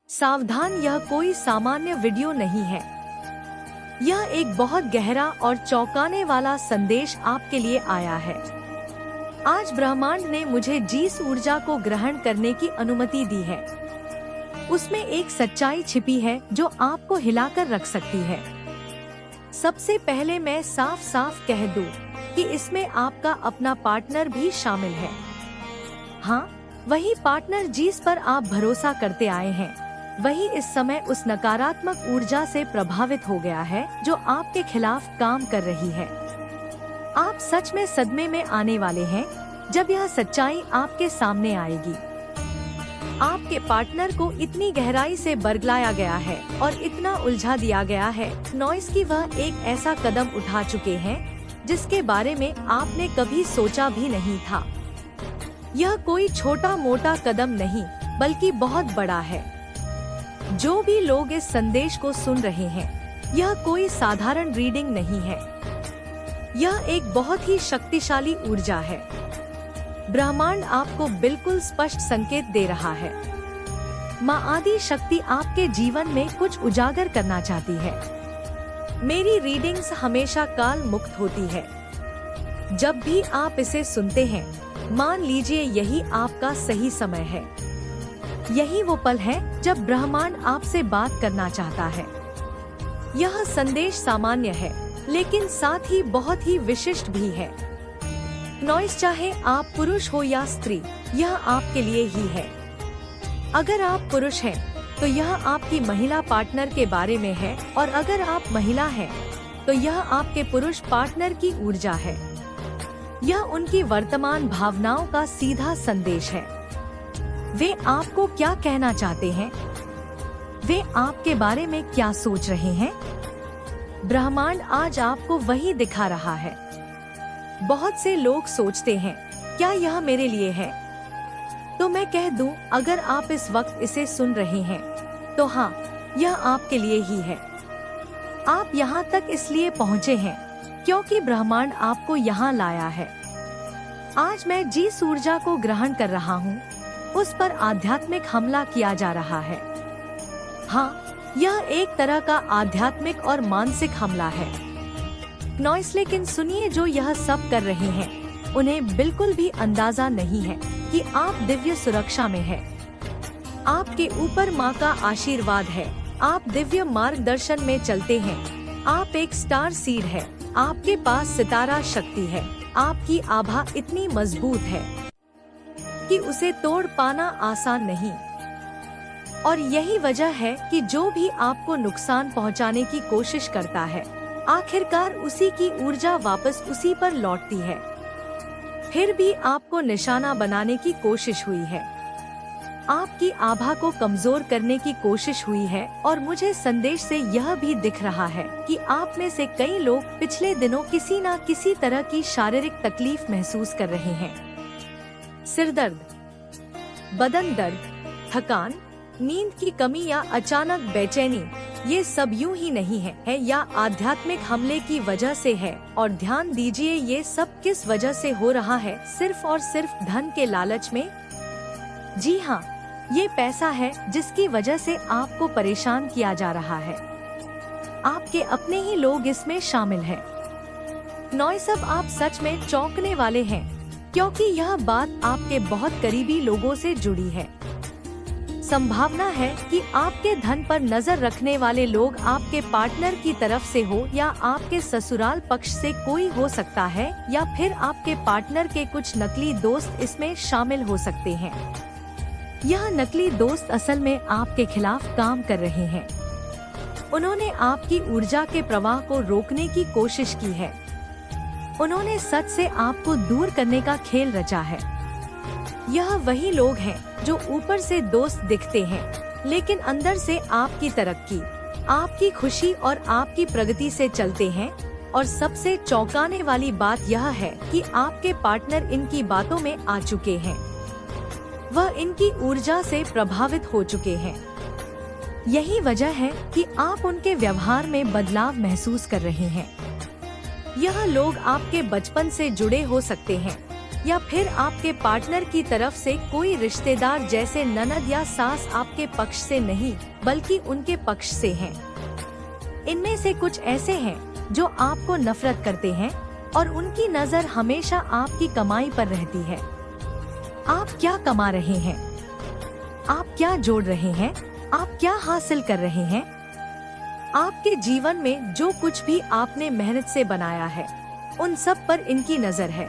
सावधान, यह कोई सामान्य वीडियो नहीं है। यह एक बहुत गहरा और चौंकाने वाला संदेश आपके लिए आया है। आज ब्रह्मांड ने मुझे जिस ऊर्जा को ग्रहण करने की अनुमति दी है, उसमें एक सच्चाई छिपी है जो आपको हिलाकर रख सकती है। सबसे पहले मैं साफ साफ कह दूं कि इसमें आपका अपना पार्टनर भी शामिल है। हाँ, वही पार्टनर जिस पर आप भरोसा करते आए हैं, वही इस समय उस नकारात्मक ऊर्जा से प्रभावित हो गया है जो आपके खिलाफ काम कर रही है। आप सच में सदमे में आने वाले हैं जब यह सच्चाई आपके सामने आएगी। आपके पार्टनर को इतनी गहराई से बरगलाया गया है और इतना उलझा दिया गया है नॉइस कि वह एक ऐसा कदम उठा चुके हैं जिसके बारे में आपने कभी सोचा भी नहीं था। यह कोई छोटा मोटा कदम नहीं, बल्कि बहुत बड़ा है। जो भी लोग इस संदेश को सुन रहे हैं, यह कोई साधारण रीडिंग नहीं है। यह एक बहुत ही शक्तिशाली ऊर्जा है। ब्रह्मांड आपको बिल्कुल स्पष्ट संकेत दे रहा है। माँ आदि शक्ति आपके जीवन में कुछ उजागर करना चाहती है। मेरी रीडिंग्स हमेशा काल मुक्त होती है। जब भी आप इसे सुनते हैं, मान लीजिए यही आपका सही समय है। यही वो पल है जब ब्रह्मांड आपसे बात करना चाहता है। यह संदेश सामान्य है, लेकिन साथ ही बहुत ही विशिष्ट भी है। नॉइस, चाहे आप पुरुष हो या स्त्री, यह आपके लिए ही है। अगर आप पुरुष हैं, तो यह आपकी महिला पार्टनर के बारे में है, और अगर आप महिला हैं, तो यह आपके पुरुष पार्टनर की ऊर्जा है। यह उनकी वर्तमान भावनाओं का सीधा संदेश है। वे आपको क्या कहना चाहते हैं? वे आपके बारे में क्या सोच रहे हैं? ब्रह्मांड आज आपको वही दिखा रहा है। बहुत से लोग सोचते हैं, क्या यह मेरे लिए है? तो मैं कह दूं, अगर आप इस वक्त इसे सुन रहे हैं, तो हाँ, यह आपके लिए ही है। आप यहाँ तक इसलिए पहुँचे हैं क्योंकि ब्रह्मांड आपको यहाँ लाया है। आज मैं जिस ऊर्जा को ग्रहण कर रहा हूँ, उस पर आध्यात्मिक हमला किया जा रहा है। हाँ, यह एक तरह का आध्यात्मिक और मानसिक हमला है। नॉइस, लेकिन सुनिए, जो यह सब कर रहे हैं, उन्हें बिल्कुल भी अंदाजा नहीं है कि आप दिव्य सुरक्षा में हैं। आपके ऊपर माँ का आशीर्वाद है। आप दिव्य मार्गदर्शन में चलते हैं। आप एक स्टार सीड है। आपके पास सितारा शक्ति है। आपकी आभा इतनी मजबूत है कि उसे तोड़ पाना आसान नहीं। और यही वजह है कि जो भी आपको नुकसान पहुंचाने की कोशिश करता है, आखिरकार उसी की ऊर्जा वापस उसी पर लौटती है। फिर भी आपको निशाना बनाने की कोशिश हुई है, आपकी आभा को कमजोर करने की कोशिश हुई है। और मुझे संदेश से यह भी दिख रहा है कि आप में से कई लोग पिछले दिनों किसी न किसी तरह की शारीरिक तकलीफ महसूस कर रहे हैं। सिर दर्द, बदन दर्द, थकान, नींद की कमी या अचानक बेचैनी, ये सब यूं ही नहीं है या आध्यात्मिक हमले की वजह से है। और ध्यान दीजिए, ये सब किस वजह से हो रहा है? सिर्फ और सिर्फ धन के लालच में। जी हाँ, ये पैसा है जिसकी वजह से आपको परेशान किया जा रहा है। आपके अपने ही लोग इसमें शामिल हैं। नॉइस, अब आप सच में चौंकने वाले हैं, क्योंकि यह बात आपके बहुत करीबी लोगों से जुड़ी है। संभावना है कि आपके धन पर नजर रखने वाले लोग आपके पार्टनर की तरफ से हो, या आपके ससुराल पक्ष से कोई हो सकता है, या फिर आपके पार्टनर के कुछ नकली दोस्त इसमें शामिल हो सकते हैं। यह नकली दोस्त असल में आपके खिलाफ काम कर रहे हैं। उन्होंने आपकी ऊर्जा के प्रवाह को रोकने की कोशिश की है। उन्होंने सच से आपको दूर करने का खेल रचा है। यह वही लोग हैं जो ऊपर से दोस्त दिखते हैं, लेकिन अंदर से आपकी तरक्की, आपकी खुशी और आपकी प्रगति से चलते हैं। और सबसे चौंकाने वाली बात यह है कि आपके पार्टनर इनकी बातों में आ चुके हैं। वह इनकी ऊर्जा से प्रभावित हो चुके हैं। यही वजह है कि आप उनके व्यवहार में बदलाव महसूस कर रहे हैं। यह लोग आपके बचपन से जुड़े हो सकते हैं, या फिर आपके पार्टनर की तरफ से कोई रिश्तेदार जैसे ननद या सास आपके पक्ष से नहीं बल्कि उनके पक्ष से हैं। इनमें से कुछ ऐसे हैं जो आपको नफरत करते हैं और उनकी नजर हमेशा आपकी कमाई पर रहती है। आप क्या कमा रहे हैं, आप क्या जोड़ रहे हैं, आप क्या हासिल कर रहे हैं। आपके जीवन में जो कुछ भी आपने मेहनत से बनाया है उन सब पर इनकी नजर है।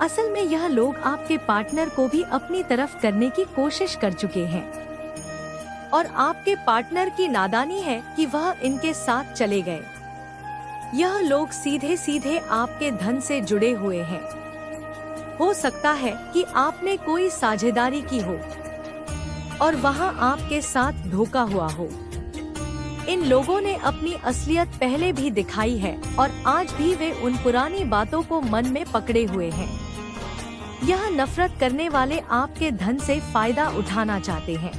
असल में यह लोग आपके पार्टनर को भी अपनी तरफ करने की कोशिश कर चुके हैं और आपके पार्टनर की नादानी है कि वह इनके साथ चले गए। यह लोग सीधे सीधे आपके धन से जुड़े हुए हैं। हो सकता है कि आपने कोई साझेदारी की हो और वहां आपके साथ धोखा हुआ हो। इन लोगों ने अपनी असलियत पहले भी दिखाई है और आज भी वे उन पुरानी बातों को मन में पकड़े हुए हैं। यह नफरत करने वाले आपके धन से फायदा उठाना चाहते हैं।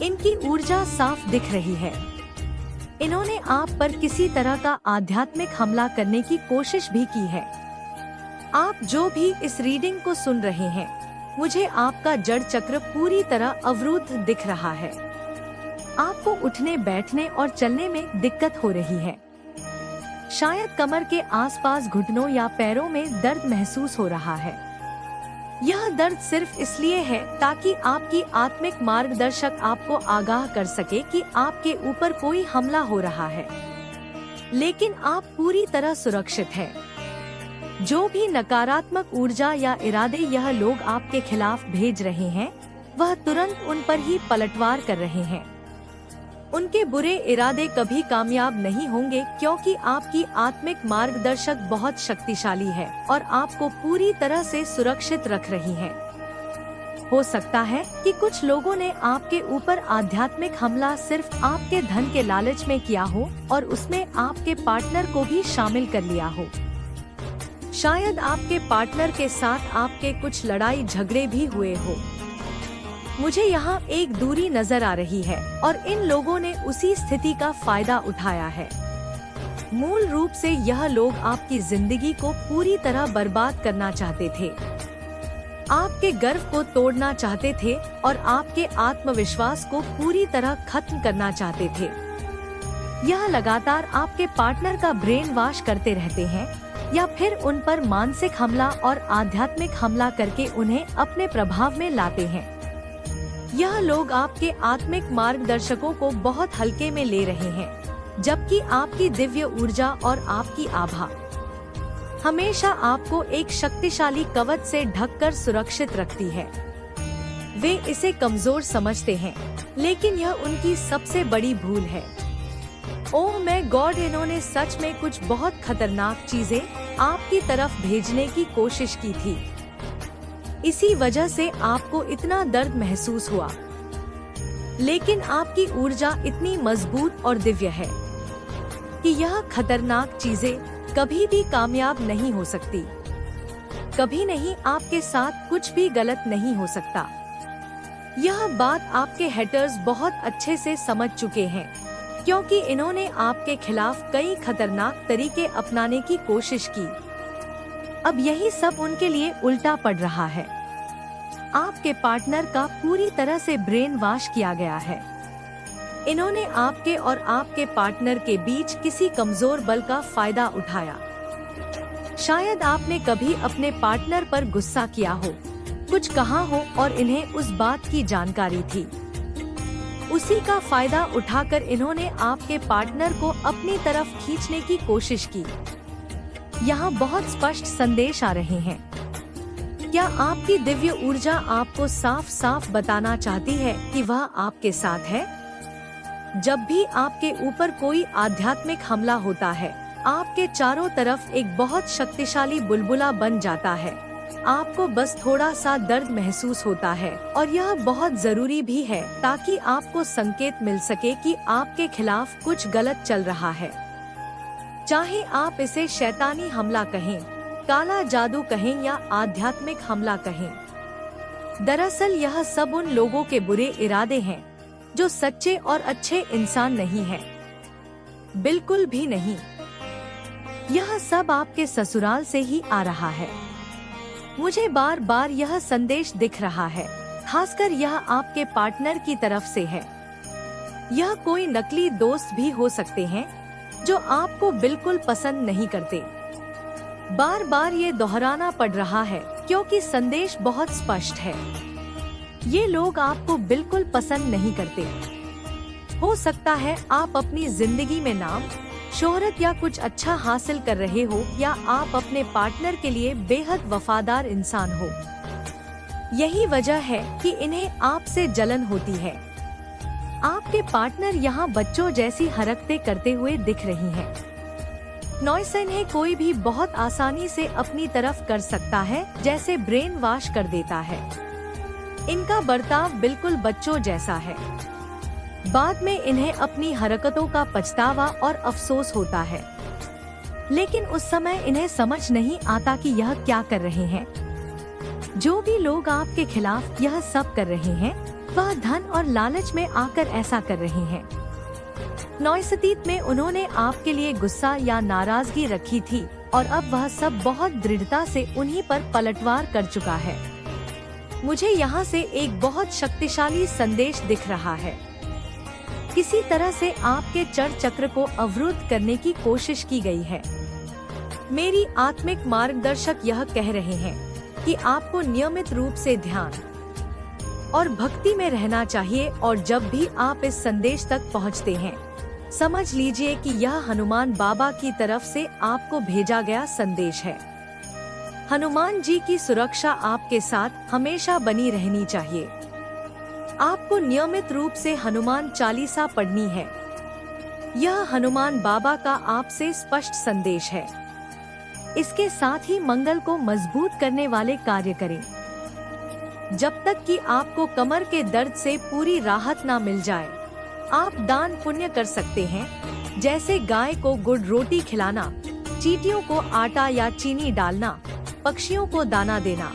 इनकी ऊर्जा साफ दिख रही है। इन्होंने आप पर किसी तरह का आध्यात्मिक हमला करने की कोशिश भी की है। आप जो भी इस रीडिंग को सुन रहे हैं, मुझे आपका जड़ चक्र पूरी तरह अवरुद्ध दिख रहा है। आपको उठने, बैठने और चलने में दिक्कत हो रही है। शायद कमर के आसपास घुटनों या पैरों में दर्द महसूस हो रहा है। यह दर्द सिर्फ इसलिए है ताकि आपकी आत्मिक मार्गदर्शक आपको आगाह कर सके कि आपके ऊपर कोई हमला हो रहा है, लेकिन आप पूरी तरह सुरक्षित हैं। जो भी नकारात्मक ऊर्जा या इरादे यह लोग आपके खिलाफ भेज रहे हैं, वह तुरंत उन पर ही पलटवार कर रहे हैं। उनके बुरे इरादे कभी कामयाब नहीं होंगे क्योंकि आपकी आत्मिक मार्गदर्शक बहुत शक्तिशाली है और आपको पूरी तरह से सुरक्षित रख रही है। हो सकता है कि कुछ लोगों ने आपके ऊपर आध्यात्मिक हमला सिर्फ आपके धन के लालच में किया हो और उसमें आपके पार्टनर को भी शामिल कर लिया हो। शायद आपके पार्टनर के साथ आपके कुछ लड़ाई झगड़े भी हुए हो। मुझे यहाँ एक दूरी नजर आ रही है और इन लोगों ने उसी स्थिति का फायदा उठाया है। मूल रूप से यह लोग आपकी जिंदगी को पूरी तरह बर्बाद करना चाहते थे, आपके गर्व को तोड़ना चाहते थे और आपके आत्मविश्वास को पूरी तरह खत्म करना चाहते थे। यह लगातार आपके पार्टनर का ब्रेन वॉश करते रहते हैं या फिर उन पर मानसिक हमला और आध्यात्मिक हमला करके उन्हें अपने प्रभाव में लाते हैं। यह लोग आपके आत्मिक मार्गदर्शकों को बहुत हल्के में ले रहे हैं, जबकि आपकी दिव्य ऊर्जा और आपकी आभा हमेशा आपको एक शक्तिशाली कवच से ढककर सुरक्षित रखती है। वे इसे कमजोर समझते हैं, लेकिन यह उनकी सबसे बड़ी भूल है। ओह माय गॉड, इन्होंने सच में कुछ बहुत खतरनाक चीजें आपकी तरफ भेजने की कोशिश की थी। इसी वजह से आपको इतना दर्द महसूस हुआ, लेकिन आपकी ऊर्जा इतनी मजबूत और दिव्य है कि यह खतरनाक चीजें कभी भी कामयाब नहीं हो सकती। कभी नहीं, आपके साथ कुछ भी गलत नहीं हो सकता। यह बात आपके हेटर्स बहुत अच्छे से समझ चुके हैं, क्योंकि इन्होंने आपके खिलाफ कई खतरनाक तरीके अपनाने की कोशिश की। अब यही सब उनके लिए उल्टा पड़ रहा है। आपके पार्टनर का पूरी तरह से ब्रेन वॉश किया गया है। इन्होंने आपके और आपके पार्टनर के बीच किसी कमजोर बल का फायदा उठाया। शायद आपने कभी अपने पार्टनर पर गुस्सा किया हो, कुछ कहा हो और इन्हें उस बात की जानकारी थी। उसी का फायदा उठाकर इन्होंने आपके पार्टनर को अपनी तरफ खींचने की कोशिश की। यहाँ बहुत स्पष्ट संदेश आ रहे हैं। क्या आपकी दिव्य ऊर्जा आपको साफ साफ बताना चाहती है कि वह आपके साथ है? जब भी आपके ऊपर कोई आध्यात्मिक हमला होता है, आपके चारों तरफ एक बहुत शक्तिशाली बुलबुला बन जाता है। आपको बस थोड़ा सा दर्द महसूस होता है और यह बहुत जरूरी भी है ताकि आपको संकेत मिल सके कि आपके खिलाफ कुछ गलत चल रहा है। चाहे आप इसे शैतानी हमला कहें, काला जादू कहें या आध्यात्मिक हमला कहें। दरअसल यह सब उन लोगों के बुरे इरादे हैं जो सच्चे और अच्छे इंसान नहीं हैं। बिल्कुल भी नहीं। यह सब आपके ससुराल से ही आ रहा है। मुझे बार बार यह संदेश दिख रहा है, खासकर यह आपके पार्टनर की तरफ से है। यह कोई नकली दोस्त भी हो सकते हैं जो आपको बिल्कुल पसंद नहीं करते। बार बार ये दोहराना पड़ रहा है क्योंकि संदेश बहुत स्पष्ट है। ये लोग आपको बिल्कुल पसंद नहीं करते। हो सकता है आप अपनी जिंदगी में नाम, शोहरत या कुछ अच्छा हासिल कर रहे हो, या आप अपने पार्टनर के लिए बेहद वफादार इंसान हो। यही वजह है कि इन्हें आपसे जलन होती है। आपके पार्टनर यहाँ बच्चों जैसी हरकतें करते हुए दिख रही हैं। नॉइस इन्हें कोई भी बहुत आसानी से अपनी तरफ कर सकता है, जैसे ब्रेन वॉश कर देता है। इनका बर्ताव बिल्कुल बच्चों जैसा है। बाद में इन्हें अपनी हरकतों का पछतावा और अफसोस होता है, लेकिन उस समय इन्हें समझ नहीं आता कि यह क्या कर रहे हैं। जो भी लोग आपके खिलाफ यह सब कर रहे हैं, वह धन और लालच में आकर ऐसा कर रहे हैं। नॉइसतीत में उन्होंने आपके लिए गुस्सा या नाराजगी रखी थी और अब वह सब बहुत दृढ़ता से उन्हीं पर पलटवार कर चुका है। मुझे यहाँ से एक बहुत शक्तिशाली संदेश दिख रहा है। किसी तरह से आपके चर चक्र को अवरुद्ध करने की कोशिश की गई है। मेरी आत्मिक मार्गदर्शक यह कह रहे हैं कि आपको नियमित रूप से ध्यान और भक्ति में रहना चाहिए, और जब भी आप इस संदेश तक पहुंचते हैं, समझ लीजिए कि यह हनुमान बाबा की तरफ से आपको भेजा गया संदेश है। हनुमान जी की सुरक्षा आपके साथ हमेशा बनी रहनी चाहिए। आपको नियमित रूप से हनुमान चालीसा पढ़नी है। यह हनुमान बाबा का आपसे स्पष्ट संदेश है। इसके साथ ही मंगल को मजबूत करने वाले कार्य करें। जब तक कि आपको कमर के दर्द से पूरी राहत ना मिल जाए, आप दान पुण्य कर सकते हैं, जैसे गाय को गुड़ रोटी खिलाना, चींटियों को आटा या चीनी डालना, पक्षियों को दाना देना।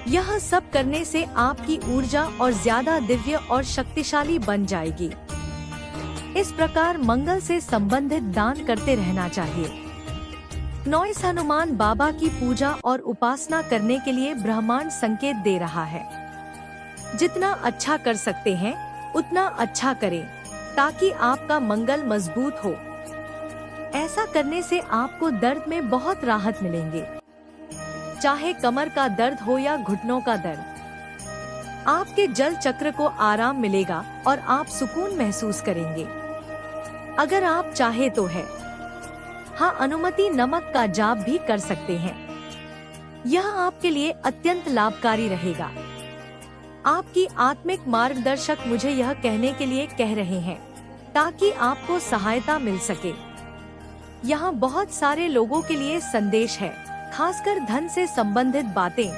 यह सब करने से आपकी ऊर्जा और ज्यादा दिव्य और शक्तिशाली बन जाएगी। इस प्रकार मंगल से संबंधित दान करते रहना चाहिए। नॉइस हनुमान बाबा की पूजा और उपासना करने के लिए ब्रह्मांड संकेत दे रहा है। जितना अच्छा कर सकते हैं उतना अच्छा करें, ताकि आपका मंगल मजबूत हो। ऐसा करने से आपको दर्द में बहुत राहत मिलेंगे, चाहे कमर का दर्द हो या घुटनों का दर्द। आपके जल चक्र को आराम मिलेगा और आप सुकून महसूस करेंगे। अगर आप चाहे तो है, हाँ, अनुमति नमक का जाप भी कर सकते हैं। यह आपके लिए अत्यंत लाभकारी रहेगा। आपकी आत्मिक मार्गदर्शक मुझे यह कहने के लिए कह रहे हैं ताकि आपको सहायता मिल सके। यहाँ बहुत सारे लोगों के लिए संदेश है, खासकर धन से संबंधित बातें,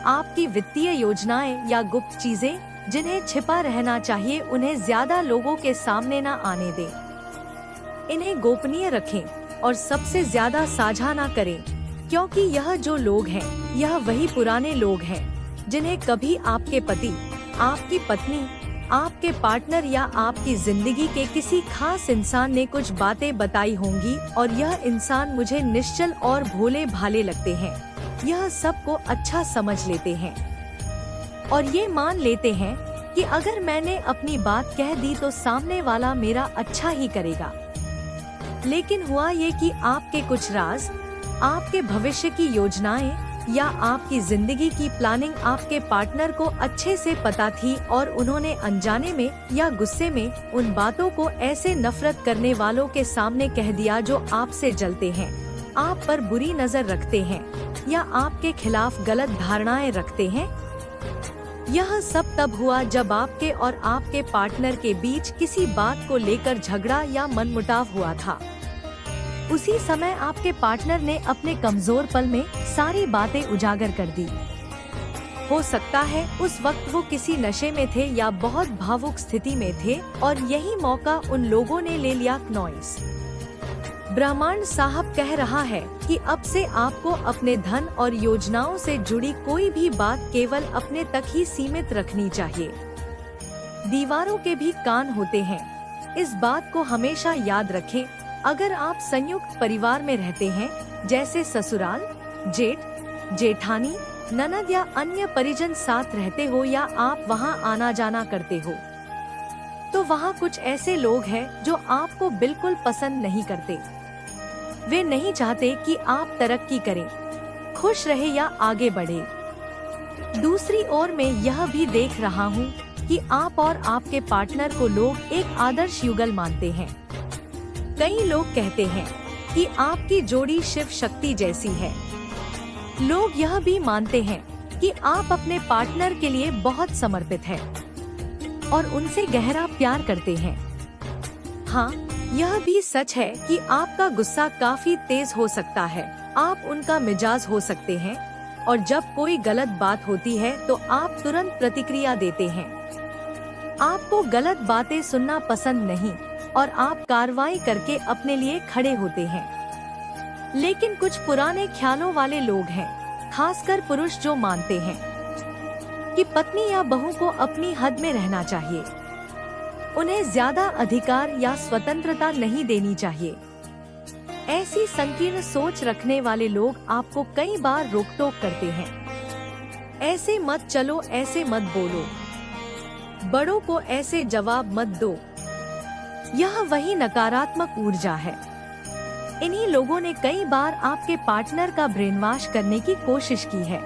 आपकी वित्तीय योजनाएं या गुप्त चीजें जिन्हें छिपा रहना चाहिए, उन्हें ज्यादा लोगों के सामने न आने दें। इन्हें गोपनीय रखें और सबसे ज्यादा साझा न करें, क्योंकि यह जो लोग हैं, यह वही पुराने लोग हैं जिन्हें कभी आपके पति, आपकी पत्नी, आपके पार्टनर या आपकी जिंदगी के किसी खास इंसान ने कुछ बातें बताई होंगी, और यह इंसान मुझे निश्चल और भोले भाले लगते हैं। यह सबको अच्छा समझ लेते हैं और ये मान लेते हैं कि अगर मैंने अपनी बात कह दी तो सामने वाला मेरा अच्छा ही करेगा। लेकिन हुआ ये कि आपके कुछ राज, आपके भविष्य की योजनाएं या आपकी जिंदगी की प्लानिंग आपके पार्टनर को अच्छे से पता थी, और उन्होंने अनजाने में या गुस्से में उन बातों को ऐसे नफरत करने वालों के सामने कह दिया जो आपसे जलते हैं, आप पर बुरी नजर रखते हैं या आपके खिलाफ गलत धारणाएं रखते हैं। यह सब तब हुआ जब आपके और आपके पार्टनर के बीच किसी बात को लेकर झगड़ा या मनमुटाव हुआ था। उसी समय आपके पार्टनर ने अपने कमजोर पल में सारी बातें उजागर कर दी। हो सकता है उस वक्त वो किसी नशे में थे या बहुत भावुक स्थिति में थे, और यही मौका उन लोगों ने ले लिया। नॉइस ब्रह्मांड साहब कह रहा है कि अब से आपको अपने धन और योजनाओं से जुड़ी कोई भी बात केवल अपने तक ही सीमित रखनी चाहिए। दीवारों के भी कान होते हैं, इस बात को हमेशा याद रखें। अगर आप संयुक्त परिवार में रहते हैं, जैसे ससुराल, जेठ, जेठानी, ननद या अन्य परिजन साथ रहते हो या आप वहां आना जाना करते हो, तो वहां कुछ ऐसे लोग हैं जो आपको बिल्कुल पसंद नहीं करते। वे नहीं चाहते कि आप तरक्की करें, खुश रहे या आगे बढ़े। दूसरी ओर मैं यह भी देख रहा हूँ कि आप और आपके पार्टनर को लोग एक आदर्श युगल मानते हैं। कई लोग कहते हैं कि आपकी जोड़ी शिव शक्ति जैसी है। लोग यह भी मानते हैं कि आप अपने पार्टनर के लिए बहुत समर्पित हैं और उनसे गहरा प्यार करते हैं। हाँ, यह भी सच है कि आपका गुस्सा काफी तेज हो सकता है, आप उनका मिजाज हो सकते हैं और जब कोई गलत बात होती है तो आप तुरंत प्रतिक्रिया देते हैं। आपको गलत बातें सुनना पसंद नहीं और आप कार्रवाई करके अपने लिए खड़े होते हैं। लेकिन कुछ पुराने ख्यालों वाले लोग हैं, खासकर पुरुष, जो मानते हैं कि पत्नी या बहू को अपनी हद में रहना चाहिए, उन्हें ज्यादा अधिकार या स्वतंत्रता नहीं देनी चाहिए। ऐसी संकीर्ण सोच रखने वाले लोग आपको कई बार रोक-टोक करते हैं। ऐसे मत चलो, ऐसे मत बोलो, बड़ों को ऐसे जवाब मत दो। यह वही नकारात्मक ऊर्जा है। इन्हीं लोगों ने कई बार आपके पार्टनर का ब्रेनवॉश करने की कोशिश की है।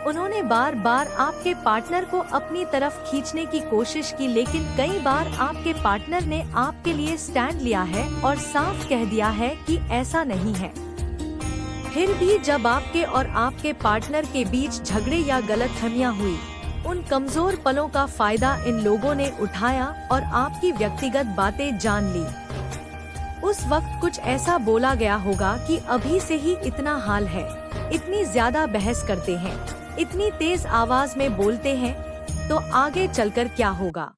उन्होंने बार बार आपके पार्टनर को अपनी तरफ खींचने की कोशिश की, लेकिन कई बार आपके पार्टनर ने आपके लिए स्टैंड लिया है और साफ कह दिया है कि ऐसा नहीं है। फिर भी जब आपके और आपके पार्टनर के बीच झगड़े या गलतफहमियां हुई, उन कमजोर पलों का फायदा इन लोगों ने उठाया और आपकी व्यक्तिगत बातें जान ली। उस वक्त कुछ ऐसा बोला गया होगा कि अभी से ही इतना हाल है, इतनी ज्यादा बहस करते हैं, इतनी तेज आवाज में बोलते हैं, तो आगे चलकर क्या होगा।